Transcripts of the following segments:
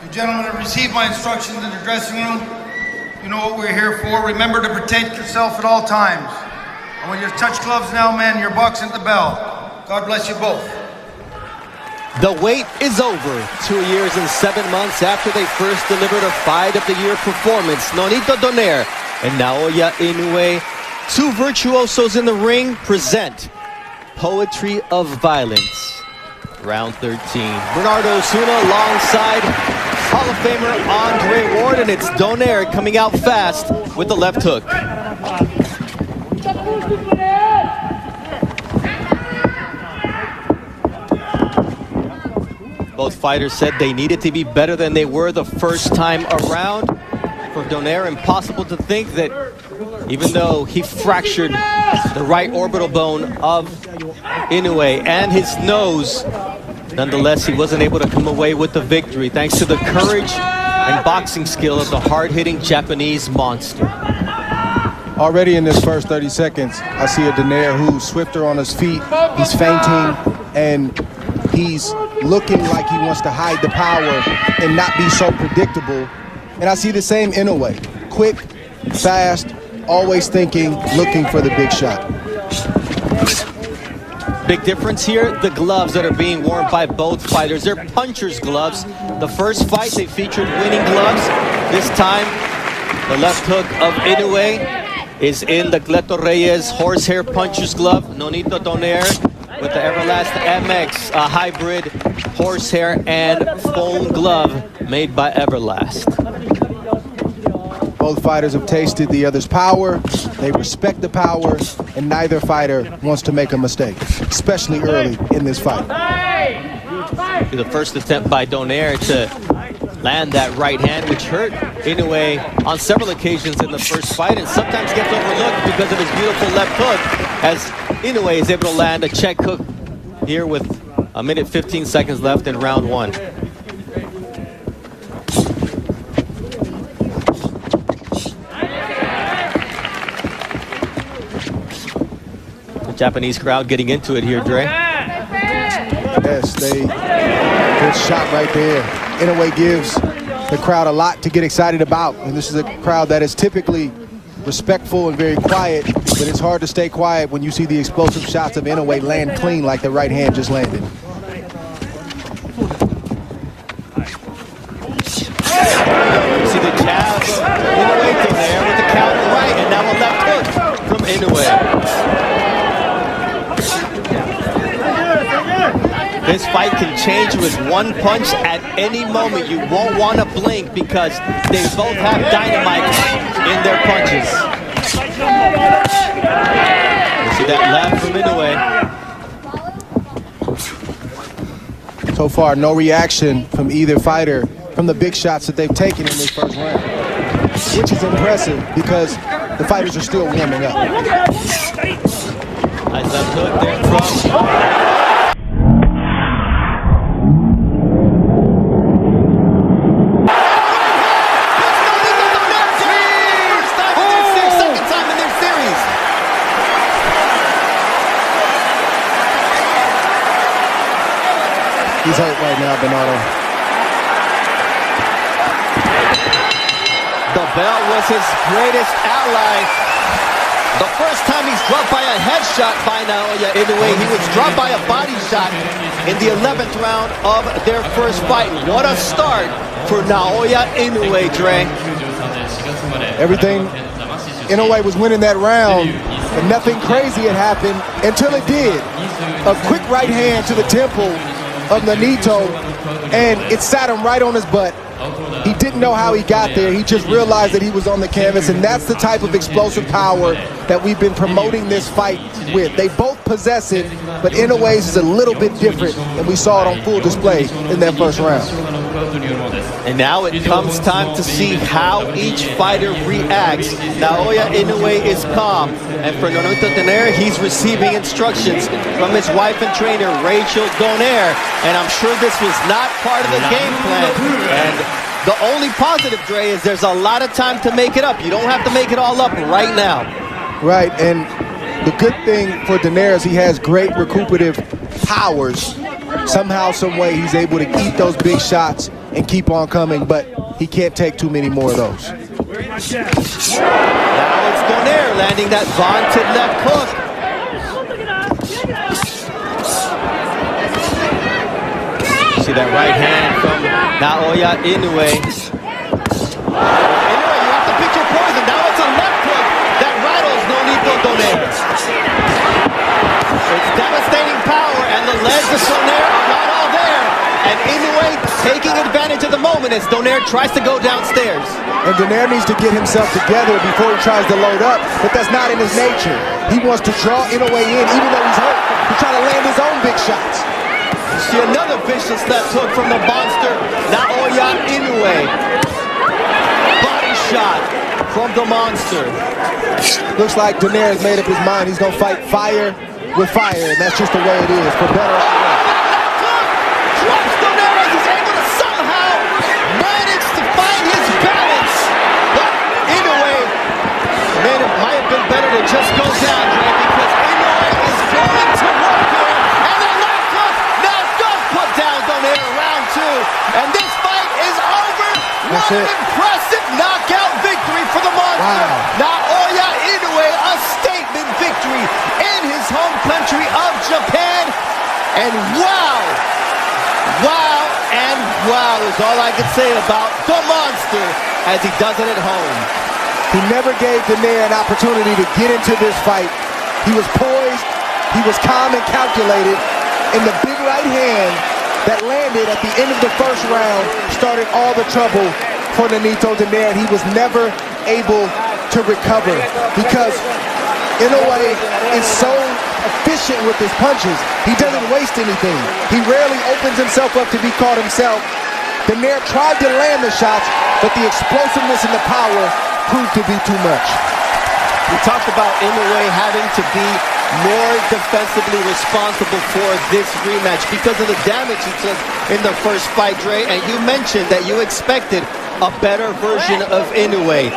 You gentlemen have received my instructions in the dressing room. You know what we're here for. Remember to protect yourself at all times. And when you touch gloves now, men, you're boxing at the bell. God bless you both. The wait is over. 2 years and 7 months after they first delivered a Fight of the Year performance. Nonito Donaire and Naoya Inoue, two virtuosos in the ring, present Poetry of Violence. Round 13. Bernardo Osuna alongside Hall of Famer Andre Ward, and it's Donaire coming out fast with the left hook. Both fighters said they needed to be better than they were the first time around. For Donaire, impossible to think that even though he fractured the right orbital bone of Inoue and his nose, nonetheless, he wasn't able to come away with the victory thanks to the courage and boxing skill of the hard-hitting Japanese monster. Already in this first 30 seconds, I see a Donaire who's swifter on his feet. He's feinting, and he's looking like he wants to hide the power and not be so predictable. And I see the same Inoue. Quick, fast, always thinking, looking for the big shot. Big difference here, the gloves that are being worn by both fighters. They're puncher's gloves. The first fight, they featured winning gloves. This time, the left hook of Inoue is in the Gleto Reyes horsehair puncher's glove. Nonito Donaire with the Everlast MX, a hybrid horsehair and foam glove made by Everlast. Both fighters have tasted the other's power. They respect the power, and neither fighter wants to make a mistake, especially early in this fight. The first attempt by Donaire to land that right hand, which hurt Inoue on several occasions in the first fight, and sometimes gets overlooked because of his beautiful left hook, as Inoue is able to land a check hook here with a minute 15 seconds left in round one. The Japanese crowd getting into it here, Dre. Yes, good shot right there. Inoue gives the crowd a lot to get excited about, and this is a crowd that is typically respectful and very quiet, but it's hard to stay quiet when you see the explosive shots of Inoue land clean like the right hand just landed. You see the jab of Inoue there with the counter right, and now a left hook from Inoue. This fight can change with one punch at any moment. You won't want to blink because they both have dynamite in their punches. You see that left from Inoue. So far, no reaction from either fighter from the big shots that they've taken in this first round, which is impressive because the fighters are still warming up. Nice left hook there from... He's hurt right now, Bernardo. The bell was his greatest ally. The first time he's dropped by a headshot by Naoya Inoue, he was dropped by a body shot in the 11th round of their first fight. What a start for Naoya Inoue, Dre. Everything, Inoue was winning that round, and nothing crazy had happened until it did. A quick right hand to the temple of Nonito, and it sat him right on his butt. He didn't know how he got there. He just realized that he was on the canvas, and that's the type of explosive power that we've been promoting this fight with. They both possess it, but Inoue's is a little bit different, and we saw it on full display in that first round. And now it comes time to see how each fighter reacts. Naoya Inoue is calm, and for Nonito Donaire, he's receiving instructions from his wife and trainer, Rachel Donaire, and I'm sure this was not part of the game plan. And the only positive, Dre, is there's a lot of time to make it up. You don't have to make it all up right now. Right, and the good thing for Donaire is he has great recuperative powers. Somehow, some way, he's able to eat those big shots and keep on coming, but he can't take too many more of those. Now it's Donaire landing that vaunted left hook. See that right hand from Naoya Inoue. Inoue, you have to pick your poison. Now it's a left hook that rattles Nonito Donaire. It's devastating power, and the legs of Donaire are not all there. And Inoue taking advantage of the moment as Donaire tries to go downstairs. And Donaire needs to get himself together before he tries to load up, but that's not in his nature. He wants to draw Inoue in, even though he's hurt. He's trying to land his own big shots. See another vicious left hook from the monster, Naoya Inoue. Body shot from the monster. Looks like Donaire has made up his mind. He's going to fight fire with fire, and that's just the way it is, for better or worse. Drops Donaire as he's able to somehow manage to find his balance. But Inoue, man, it might have been better to just go down, Dre, because Inoue is going to work here. And the left hook now does put down Donaire in round 2. And this fight is over. That's What an it. impressive knockout victory for the monster. Wow. Naoya Inoue, a statement victory in his home country of Japan. And wow and wow is all I can say about the monster as he does it at home. He never gave Donaire an opportunity to get into this fight. He was poised, he was calm and calculated, and the big right hand that landed at the end of the first round started all the trouble for Nonito Donaire. He was never able to recover because Inoue is so efficient with his punches. He doesn't waste anything. He rarely opens himself up to be caught himself. Donaire tried to land the shots, but the explosiveness and the power proved to be too much. We talked about Inoue having to be more defensively responsible for this rematch because of the damage he took in the first fight, Dre, and you mentioned that you expected a better version of Inoue.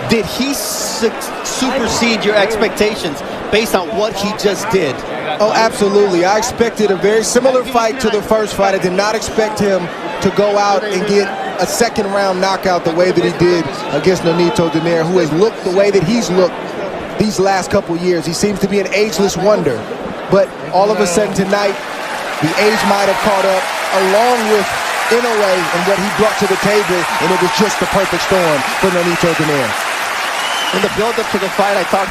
Did he supersede your expectations based on what he just did? Oh, absolutely. I expected a very similar fight to the first fight. I did not expect him to go out and get a second round knockout the way that he did against Nonito Donaire, who has looked the way that he's looked these last couple years. He seems to be an ageless wonder. But all of a sudden tonight, the age might have caught up along with Inoue and what he brought to the table, and it was just the perfect storm for Nonito Donaire. In the build-up to the fight, I thought